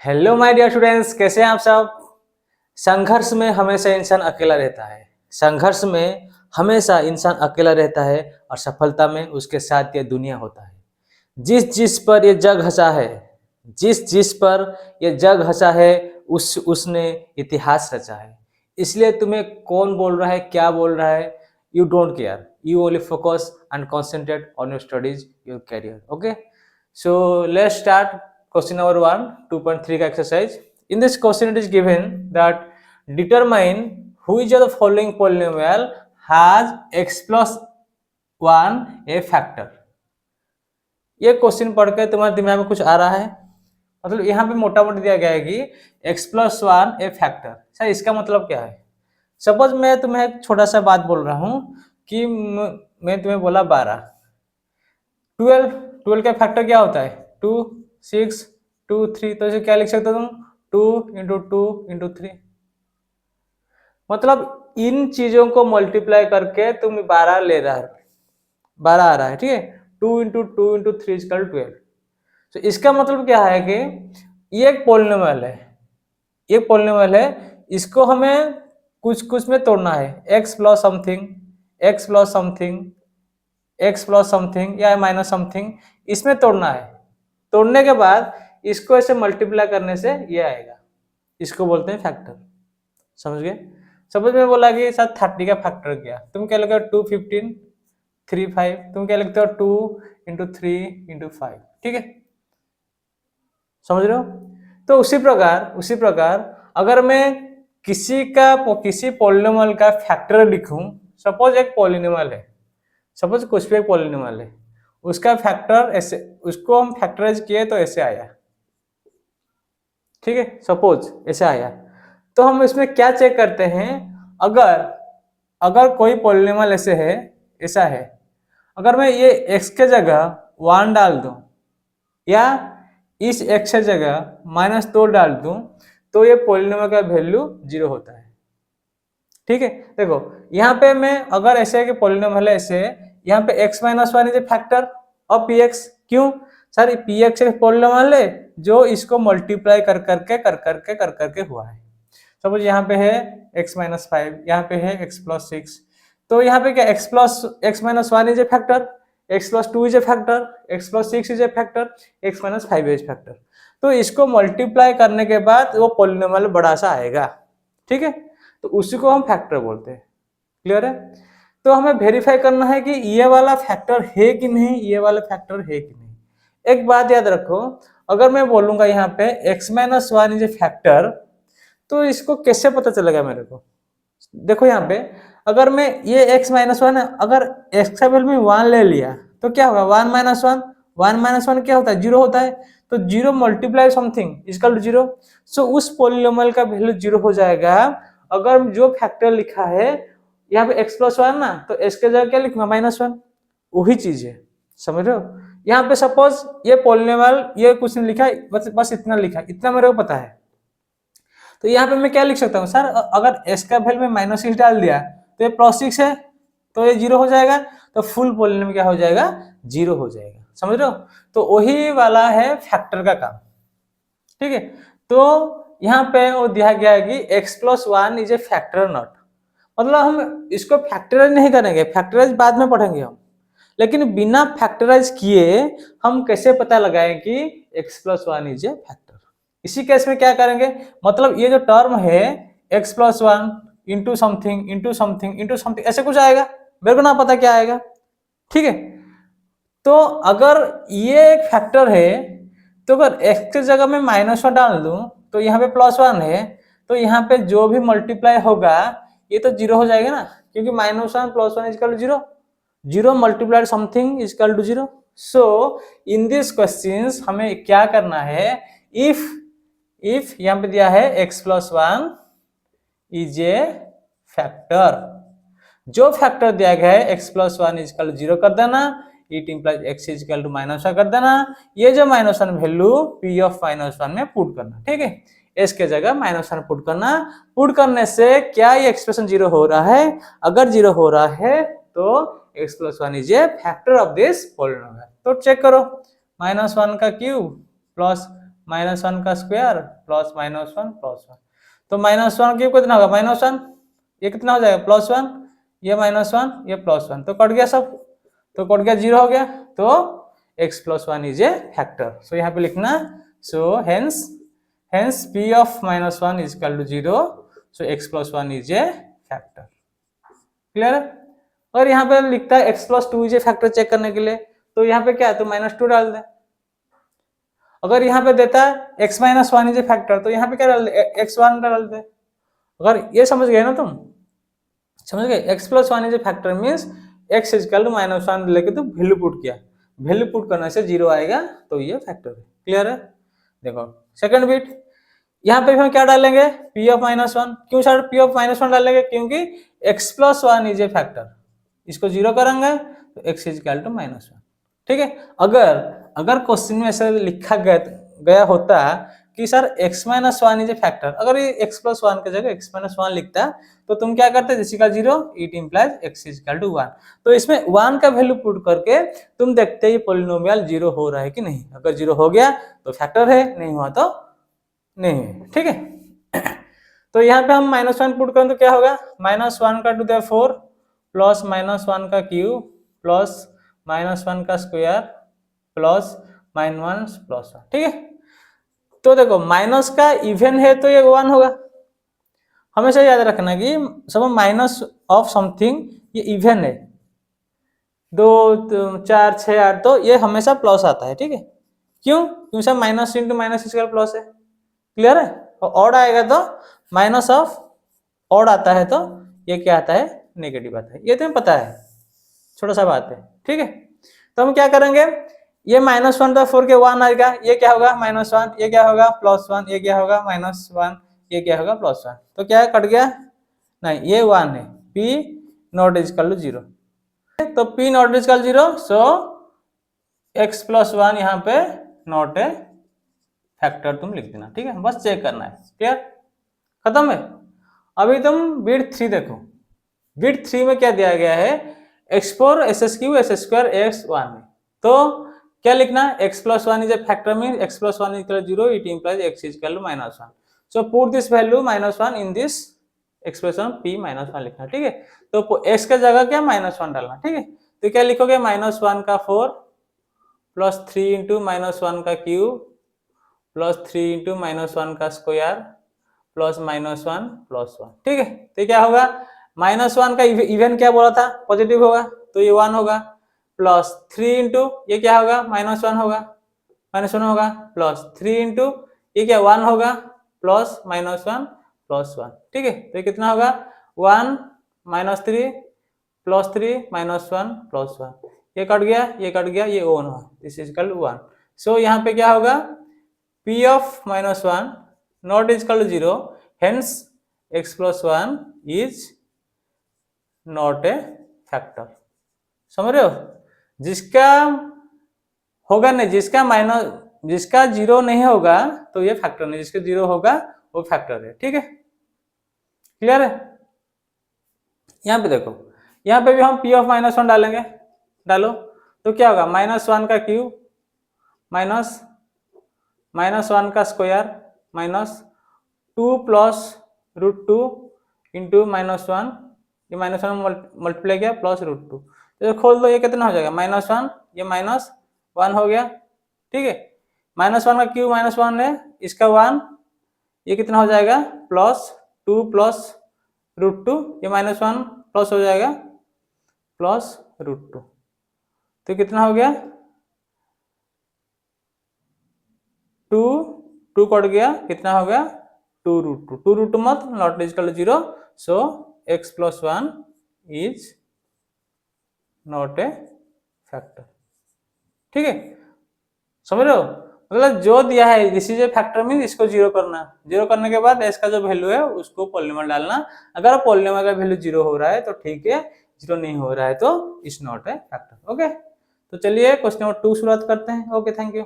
Hello my dear students, कैसे हैं आप सब। संघर्ष में हमेशा इंसान अकेला रहता है। संघर्ष में हमेशा इंसान अकेला रहता है और सफलता में उसके साथ ये दुनिया होता है। जिस जिस पर ये जग हंसा है, जिस जिस पर ये जग हंसा है, उसने इतिहास रचा है। इसलिए तुम्हें कौन बोल रहा है, क्या बोल रहा है, you don't care. You only focus and concentrate on your studies, your career. Okay, so let's start question number 1, 2.3 का exercise. In this question it is given that determine which of the following polynomial has x plus 1 a factor. ये question पढ़ के तुम्हारे दिमाग में कुछ आ रहा है? मतलब यहाँ पे मोटा मोटा दिया गया है कि x plus 1 a factor। Sir इसका मतलब क्या है? सपोज मैं तुम्हें एक छोटा सा बात बोल रहा हूँ कि मैं तुम्हें बोला 12, 12 का फैक्टर क्या होता है? 2, 6, 2, 3। तो इसे क्या लिख सकते हो तुम? 2 इंटू 2 इंटू 3। मतलब इन चीजों को मल्टीप्लाई करके तुम 12 ले रहा है, 12 आ रहा है, ठीक है। 2 इंटू 2 इंटू 3 इक्वल 12। तो इसका मतलब क्या है कि ये एक पॉलिनोमियल है, ये पॉलिनोमियल है। इसको हमें कुछ कुछ में तोड़ना है, x plus something, x plus something, x plus something या माइनस समथिंग, इसमें तोड़ना है। तोड़ने के बाद इसको ऐसे मल्टीप्लाई करने से ये आएगा, इसको बोलते हैं फैक्टर। समझ गए? सपोज मैं बोला कि सर 30 का फैक्टर क्या, तुम क्या लिखते हो? 2, 15, 3, 5। तुम क्या लिखते हो? 2 इंटू 3 इंटू 5। ठीक है, समझ रहे हो? तो उसी प्रकार अगर मैं किसी पॉलिनोमियल का फैक्टर लिखूं, सपोज एक पॉलिनोमियल है, सपोज कुछ भी एक पॉलिनोमियल है, उसका फैक्टर ऐसे, उसको हम फैक्टराइज किए तो ऐसे आया, ठीक है, सपोज ऐसे आया। तो हम इसमें क्या चेक करते हैं? अगर अगर कोई पॉलिनोमियल ऐसे है, ऐसा है, अगर मैं ये x के जगह 1 डाल दूं या इस x के जगह -2 डाल दूं तो ये पॉलिनोमियल का वैल्यू 0 होता है। ठीक है, देखो यहाँ पे मैं अगर ऐसे है कि पॉलिनोमियल है ऐसे, यहाँ पे x minus 1 is a factor of px। क्यों सर? px एक पॉलिनोमियल है जो इसको मल्टीप्लाई कर करके हुआ है। सपोज यहाँ पे है x माइनस 5, यहाँ पे है x प्लस 6। तो यहाँ पे क्या x minus 1 is a factor, x plus 2 is a factor, x plus 6 is a factor, x minus 5 is factor. तो इसको मल्टीप्लाई करने के बाद वो पॉलिनोमियल बड़ा सा आएगा, ठीक है। तो उसी को हम फैक्टर बोलते हैं। क्लियर है? तो हमें वेरीफाई करना है कि ये वाला फैक्टर है कि नहीं, ये वाला फैक्टर है कि नहीं। एक बात याद रखो, अगर मैं बोलूंगा यहाँ पे x minus 1 is a factor, तो इसको कैसे पता चलेगा मेरे को? देखो यहाँ पे अगर मैं ये x माइनस 1 अगर x का वैल्यू में 1 ले लिया तो क्या होगा? 1 माइनस 1, 1 माइनस 1 क्या होता है? 0 होता है। तो 0 मल्टीप्लाई समथिंग इक्वल टू 0। सो उस पॉलिनोमियल का वैल्यू 0 हो जाएगा अगर जो फैक्टर लिखा है यहाँ पे x प्लस 1 ना, तो x के जगह क्या लिखूंगा? -1। वही चीज है, समझ रहे हो? यहाँ पे सपोज ये पॉलिनोमियल ये कुछ नहीं लिखा, बस इतना लिखा, इतना मेरे को पता है। तो यहाँ पे मैं क्या लिख सकता हूँ? सर अगर s का वैल्यू में -6 डाल दिया तो ये +6 है, तो ये 0 हो जाएगा। तो फुल पॉलिनोमियल क्या हो जाएगा? 0 हो जाएगा। समझ रहे हो? तो वही वाला है फैक्टर का काम, ठीक है। तो यहाँ पे वो दिया गया है कि x plus 1 is a factor not, मतलब हम इसको फैक्टराइज नहीं करेंगे, फैक्टराइज बाद में पढ़ेंगे हम, लेकिन बिना फैक्टराइज किए हम कैसे पता लगाएं कि x plus 1 is a factor. इसी केस में क्या करेंगे? मतलब ये जो टर्म है x plus 1 into something into something into something ऐसे कुछ आएगा, मेरे को ना पता क्या आएगा, ठीक है। तो अगर ये एक फैक्टर है तो अगर x की जगह में -1 डाल दूं तो यहाँ पे +1 है, तो यहाँ पे जो भी मल्टीप्लाई होगा ये तो 0 हो जाएगा ना, क्योंकि -1 + 1 equal to 0, 0 multiplied something equal to 0। So in this questions हमें क्या करना है? इफ यहाँ पे दिया है x plus 1 is a factor, जो फैक्टर दिया गया है x प्लस 1 इक्वल टू 0 कर देना, it implies x equal to -1 कर देना, ये जो -1 वैल्यू p ऑफ -1 में पुट करना, ठीक है। s के जगह -1 पुट करना, पुट करने से क्या ये एक्सप्रेशन 0 हो रहा है? अगर 0 हो रहा है तो x plus 1 is a factor of this polynomial. तो चेक करो, -1 का क्यूब प्लस -1 का स्क्वायर प्लस -1 प्लस 1। तो -1 क्यूब कितना होगा -1, ये कितना हो जाएगा +1, ये -1 ये +1, तो कट गया सब, तो कट गया 0 हो गया, तो x + 1 is a factor. So यहाँ पे लिखना, so hence p of -1 is equal to 0, so x + 1 is a factor. Clear है? और यहाँ पे लिखता है x + 2 is a factor check करने के लिए, तो यहाँ पे क्या है, तो -2 डाल दे। अगर यहाँ पे देता है x - 1 इज ए फैक्टर, तो यहाँ पे क्या डाल दे, x1 डाल दे। अगर ये समझ गए ना तुम, समझ गए, x + 1 is a factor means x is equal to -1 लेके तो वैल्यू पुट किया, वैल्यू पुट करने से 0 आएगा, तो ये फैक्टर है। क्लियर है? देखो सेकंड बिट, यहाँ पे हम क्या डालेंगे, p ऑफ -1। क्यों सर p ऑफ -1 डालेंगे, क्योंकि x + 1 इज ए फैक्टर, इसको 0 करेंगे तो x इज इक्वल टू -1। ठीक है? अगर क्वेश्चन में ऐसा लिखा गया होता कि sir x - 1 is a factor, अगर ये x + 1 की जगह x - 1 लिखता तो तुम क्या करते, जिसका 0 it implies x is equal to 1। तो इसमें 1 का वैल्यू पुट करके तुम देखते ये पॉलिनोमियल 0 हो रहा है कि नहीं। अगर 0 हो गया तो फैक्टर है, नहीं हुआ तो नहीं है। ठीक है? तो यहाँ पे हम -1 पुट करें तो क्या होगा, -1 का टू द 4 प्लस -1 का क्यूब प्लस -1 का स्क्वायर प्लस -1 प्लस 1। ठीक है? तो देखो माइनस का इवन है तो ये 1 होगा, हमेशा याद रखना कि सब माइनस ऑफ समथिंग ये इवन है, 2 4 6 8, तो ये हमेशा प्लस आता है। ठीक है? क्यों? क्योंकि सब माइनस इंटू माइनस इसका प्लस है। क्लियर है? और ऑड आएगा तो माइनस ऑफ ऑड आता है, तो ये क्या आता है, नेगेटिव आता है। ये तुम्हें पता है, छोटा सा बात है। ठीक है? तो हम क्या करेंगे, ये -1 तो 4 के 1 आएगा, ये क्या होगा -1, ये क्या होगा +1, ये क्या होगा -1, ये क्या होगा +1, तो क्या है, कट गया, नहीं ये 1 है, p not is equal to 0, तो p not is equal 0, so x + 1 यहाँ पे नॉट ए फैक्टर तुम लिख देना। ठीक है? बस चेक करना है। क्लियर? खत्म है? अभी तुम बिट 3 देखो, बिट 3 में क्या दिया गया है, x4 s³ s² x1 में, तो क्या लिखना, x + 1 is a factor mean x + 1 is 0, it implies x is equal to -1, so put this value -1 in this expression p -1 लिखना। ठीक है? तो x के जगह क्या -1 डालना। ठीक है? तो क्या लिखोगे, -1 का 4 प्लस 3 इंटू -1 का क्यूब प्लस 3 इंटू -1 का स्क्वायर प्लस -1 प्लस 1। ठीक है? तो क्या होगा, -1 का इवन क्या बोला था, पॉजिटिव होगा, तो ये 1 होगा, प्लस 3 इंटू ये क्या होगा -1 होगा, -1 होगा, प्लस 3 इंटू ये क्या 1 होगा, प्लस -1 प्लस 1। ठीक है? तो ये कितना होगा, 1 -3 प्लस 3 -1 प्लस 1, ये कट गया, ये कट गया, ये 1 हुआ, this is equal to 1। So यहाँ पे क्या होगा, p of -1 not is equal to 0, hence x + 1 is not a factor. समझ रहे हो? जिसका होगा नहीं, जिसका 0 नहीं होगा तो ये फैक्टर नहीं, जिसका 0 होगा वो फैक्टर है। ठीक है? क्लियर है? यहाँ पे देखो, यहाँ पे भी हम p ऑफ -1 डालेंगे, डालो, तो क्या होगा, -1 का क्यूब माइनस -1 का स्क्वायर माइनस 2 प्लस √2 इंटू -1, ये -1 मल्टीप्लाई किया प्लस √2, तो खोल दो, ये कितना हो जाएगा -1, ये -1 हो गया। ठीक है? -1 का क्यूब -1 है, इसका 1, ये कितना हो जाएगा +2 प्लस √2, ये -1 प्लस हो जाएगा प्लस √2, तो कितना हो गया 2 कट गया, कितना हो गया 2√2, 2√2 मत, not is equal to 0, so x + 1 is not a factor. ठीक है? समझ रहे हो? मतलब जो दिया है this is a factor mean इसको 0 करना, 0 करने के बाद s का जो वैल्यू है उसको पॉलिनोमियल डालना, अगर पॉलिनोमियल का वैल्यू 0 हो रहा है तो ठीक है, 0 नहीं हो रहा है तो is not a factor. Okay? तो चलिए क्वेश्चन नंबर 2 शुरुआत करते हैं। Okay, thank you.